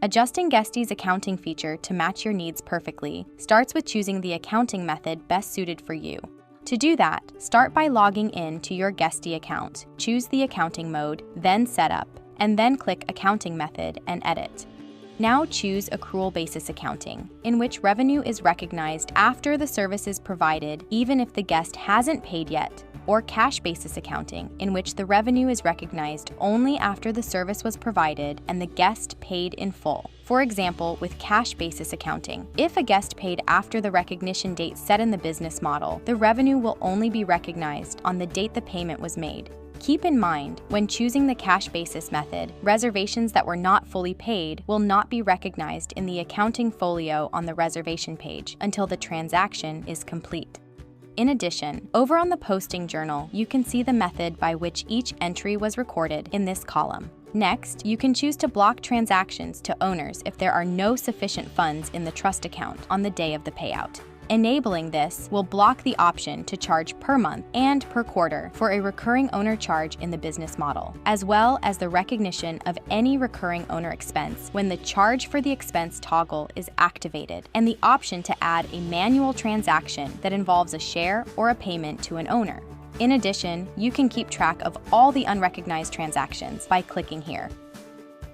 Adjusting Guesty's accounting feature to match your needs perfectly starts with choosing the accounting method best suited for you. To do that, start by logging in to your Guesty account, choose the accounting mode, then Setup, and then click Accounting Method and Edit. Now choose Accrual Basis Accounting, in which revenue is recognized after the service is provided even if the guest hasn't paid yet, or Cash Basis Accounting, in which the revenue is recognized only after the service was provided and the guest paid in full. For example, with Cash Basis Accounting, if a guest paid after the recognition date set in the business model, the revenue will only be recognized on the date the payment was made. Keep in mind, when choosing the cash basis method, reservations that were not fully paid will not be recognized in the accounting folio on the reservation page until the transaction is complete. In addition, over on the posting journal, you can see the method by which each entry was recorded in this column. Next, you can choose to block transactions to owners if there are no sufficient funds in the trust account on the day of the payout. Enabling this will block the option to charge per month and per quarter for a recurring owner charge in the business model, as well as the recognition of any recurring owner expense when the charge for the expense toggle is activated, and the option to add a manual transaction that involves a share or a payment to an owner. In addition, you can keep track of all the unrecognized transactions by clicking here.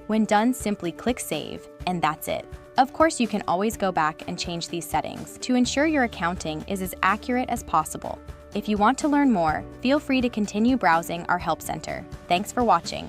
When done, simply click Save, and that's it. Of course, you can always go back and change these settings to ensure your accounting is as accurate as possible. If you want to learn more, feel free to continue browsing our Help Center. Thanks for watching.